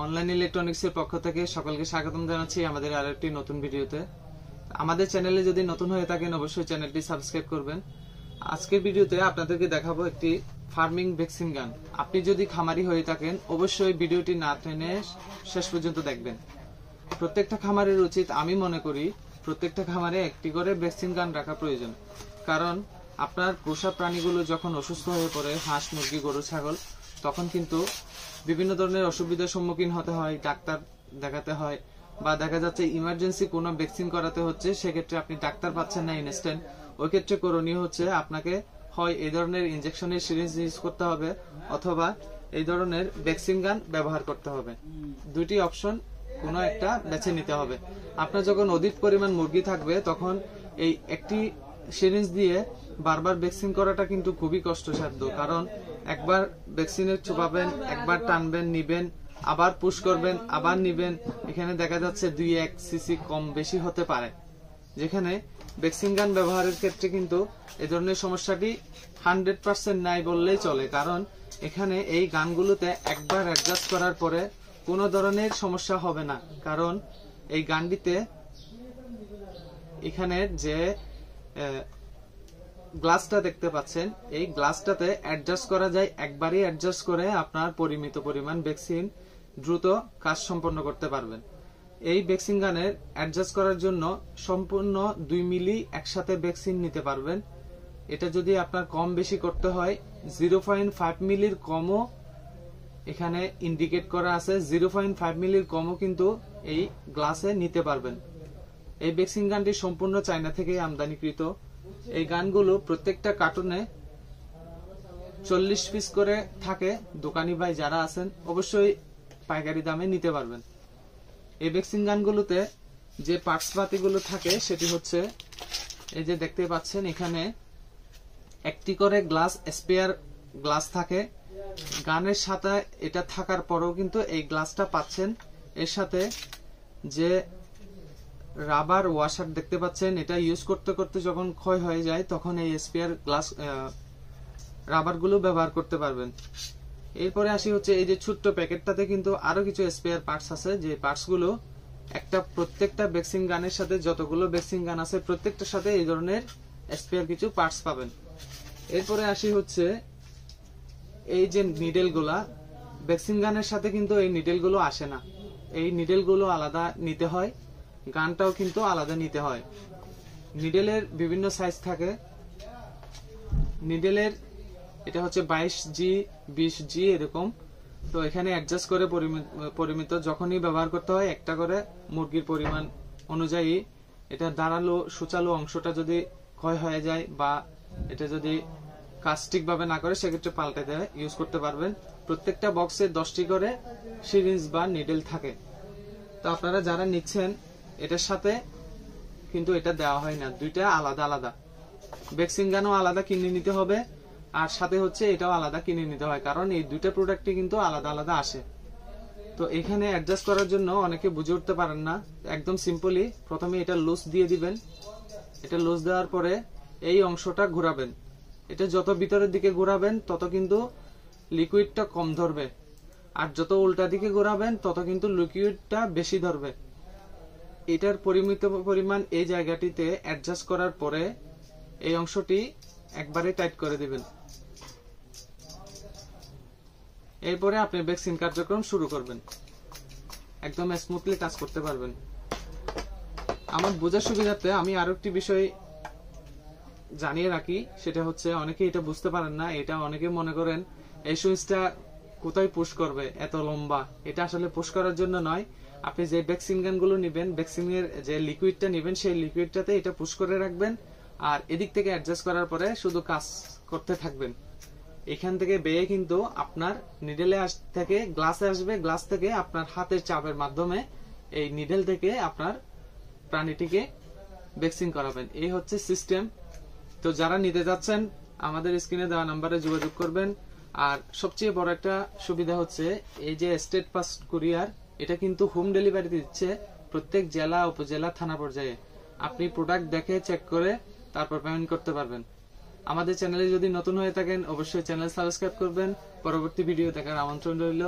Online electronics এর পক্ষ থেকে সকলকে স্বাগতম জানাচ্ছি আমাদের আরেকটি নতুন ভিডিওতে। আমাদের চ্যানেলে যদি নতুন হয়ে থাকেন অবশ্যই চ্যানেলটি সাবস্ক্রাইব করবেন। আজকের ভিডিওতে আপনাদেরকে দেখাবো একটি ফার্মিং ভ্যাকসিন গান। আপনি যদি খামারি হয়ে থাকেন অবশ্যই ভিডিওটি না টেনে শেষ পর্যন্ত দেখবেন। প্রত্যেকটা খামারের উচিত, আমি মনে করি প্রত্যেকটা খামারে একটি করে ভ্যাকসিন গান রাখা প্রয়োজন। কারণ আপনার পোষা প্রাণীগুলো যখন অসুস্থ হয়ে পড়ে, হাঁস, মুরগি, গরু, ছাগল, তখন কিন্তু বিভিন্ন ধরনের অসুবিধার সম্মুখীন হতে হয়, ডাক্তার দেখাতে হয়, বা দেখা যাচ্ছে ইমার্জেন্সি কোনো ভ্যাকসিন করাতে হচ্ছে, সেক্ষেত্রে আপনি ডাক্তার পাচ্ছেন না ইনস্ট্যান্ট। ওই ক্ষেত্রে করণীয় হচ্ছে আপনাকে হয় এই ধরনের ইনজেকশনের সিরিঞ্জ ইউজ করতে হবে অথবা এই ধরনের ভ্যাকসিন গান ব্যবহার করতে হবে। দুটি অপশন কোনো একটা বেছে নিতে হবে। আপনার যখন অধিক পরিমাণ মুরগি থাকবে তখন এই একটি সিরিঞ্জ দিয়ে বারবার ভ্যাকসিন করাটা কিন্তু খুবই কষ্টসাধ্য। কারণ একবার ভ্যাকসিনের চোপাবেন, একবার টানবেন, নিবেন, আবার পুশ করবেন, আবার নিবেন, এখানে দেখা যাচ্ছে 2-1 সিসি কম বেশি হতে পারে। যেখানে ভ্যাকসিন গান ব্যবহারের ক্ষেত্রে কিন্তু এই ধরনের সমস্যাটি 100% নাই বললেই চলে। কারণ এখানে এই গানগুলোতে একবার অ্যাডজাস্ট করার পরে কোনো ধরনের সমস্যা হবে না। কারণ এই গানটিতে এখানে যে গ্লাসটা দেখতে পাচ্ছেন, এই গ্লাসটাতে অ্যাডজাস্ট করা যায়। একবারই অ্যাডজাস্ট করে আপনার পরিমিত পরিমাণ ভ্যাকসিন দ্রুত কাজ সম্পন্ন করতে পারবেন। এই ভ্যাকসিন গানের অ্যাডজাস্ট করার জন্য সম্পূর্ণ 2 মিলি একসাথে ভ্যাকসিন নিতে পারবেন। এটা যদি আপনার কম বেশি করতে হয় 0.5 মিলির কমও এখানে ইন্ডিকেট করা আছে। 0.5 মিলির কমও কিন্তু এই গ্লাসে নিতে পারবেন। এই ভ্যাকসিন গানটি সম্পূর্ণ চায়না থেকে আমদানিকৃত। এই গানগুলো প্রত্যেকটা কার্টুনে 40 পিস করে থাকে। দোকানি ভাই যারা আছেন অবশ্যই পাইকারি দামে নিতে পারবেন। এই ভ্যাকসিন গানগুলোতে যে পার্টস পাতিগুলো থাকে সেটি হচ্ছে এই যে দেখতে পাচ্ছেন, এখানে একটি করে গ্লাস স্পেয়ার গ্লাস থাকে। গানের সাথে এটা থাকার পরেও কিন্তু এই গ্লাসটা পাচ্ছেন। এর সাথে যে রাবার ওয়াশার দেখতে পাচ্ছেন, এটা ইউজ করতে করতে যখন ক্ষয় হয়ে যায় তখন এই স্পেয়ার গ্লাস রাবার গুলো ব্যবহার করতে পারবেন। এরপরে আসি হচ্ছে এই যে ছোট্ট প্যাকেটটাতে কিন্তু আরো কিছু স্পেয়ার পার্টস আছে, যে পার্টস গুলো প্রত্যেকটা ভ্যাকসিন গানের সাথে, যতগুলো ভ্যাকসিন গান আছে প্রত্যেকটার সাথে এই ধরনের স্পেয়ার কিছু পার্টস পাবেন। এরপরে আসি হচ্ছে এই যে নিডেল গুলা, ভ্যাকসিন গানের সাথে কিন্তু এই নিডেল গুলো আসে না। এই নিডেল গুলো আলাদা নিতে হয়, গানটাও কিন্তু আলাদা নিতে হয়। নিডেলের বিভিন্ন সাইজ থাকে। নিডেলের এটা হচ্ছে 22G, 20G এরকম। তো এখানে অ্যাডজাস্ট করে পরিমিত যখনই ব্যবহার করতে হয় একটা করে মুরগির পরিমাণ অনুযায়ী। এটা দাঁড়ালো সুচালো অংশটা যদি ক্ষয় হয়ে যায় বা এটা যদি কাজ ঠিকভাবে না করে সেক্ষেত্রে পাল্টে দেয় ইউজ করতে পারবেন। প্রত্যেকটা বক্সে 10টি করে সিরিঞ্জ বা নিডেল থাকে। তো আপনারা যারা নিচ্ছেন এটার সাথে কিন্তু এটা দেওয়া হয় না, দুইটা আলাদা আলাদা। ভ্যাকসিন গানও আলাদা কিনে নিতে হবে আর সাথে হচ্ছে এটাও আলাদা কিনে নিতে হয়, কারণ এই দুইটা প্রোডাক্টই কিন্তু আলাদা আলাদা আসে। তো এখানে অ্যাডজাস্ট করার জন্য অনেকে বুঝে উঠতে পারেন না। একদম সিম্পলি প্রথমে এটা লুজ দিয়ে দিবেন। এটা লুজ দেওয়ার পরে এই অংশটা ঘোরাবেন। এটা যত ভিতরের দিকে ঘোরাবেন তত কিন্তু লিকুইডটা কম ধরবে, আর যত উল্টা দিকে ঘোরাবেন তত কিন্তু লিকুইডটা বেশি ধরবে। এটার পরিমিত পরিমাণ এই জায়গাটিতে অ্যাডজাস্ট করার পরে এই অংশটি একবারে টাইট করে দিবেন। এরপরে আপনি ভ্যাকসিন কার্যক্রম শুরু করবেন, একদম স্মুথলি কাজ করতে পারবেন। আমার বোঝার সুবিধার্থে আমি আরো একটি বিষয় জানিয়ে রাখি, সেটা হচ্ছে অনেকে এটা বুঝতে পারেন না। এটা অনেকে মনে করেন এই সুইচটা কোথায় পুশ করবে এত লম্বা। এটা আসলে পুশ করার জন্য নয়। আপনি যে ভ্যাকসিন গানগুলো নেবেন, ভ্যাকসিনের যে লিকুইডটা নেবেন সেই লিকুইডটাতে এটা পুশ করে রাখবেন আর এদিক থেকে অ্যাডজাস্ট করার পরে শুধু কাজ করতে থাকবেন। এখান থেকে বেয়ে কিন্তু আপনার নিডেলে থেকে গ্লাসে আসবে, গ্লাস থেকে আপনার হাতের চাপের মাধ্যমে এই নিডেল থেকে আপনার প্রাণীটিকে ভ্যাকসিন করাবেন। এই হচ্ছে সিস্টেম। তো যারা নিতে যাচ্ছেন আমাদের স্ক্রিনে দেওয়া নাম্বারে যোগাযোগ করবেন। আর সবচেয়ে বড় একটা সুবিধা হচ্ছে এই যে স্টেট ফাস্ট কুরিয়ার, এটা কিন্তু হোম ডেলিভারি দিচ্ছে প্রত্যেক জেলা, উপজেলা, থানা পর্যায়ে। আপনি প্রোডাক্ট দেখে চেক করে তারপর পেমেন্ট করতে পারবেন। আমাদের চ্যানেলে যদি নতুন হয়ে থাকেন অবশ্যই চ্যানেল সাবস্ক্রাইব করবেন। পরবর্তী ভিডিও দেখার আমন্ত্রণ রইল।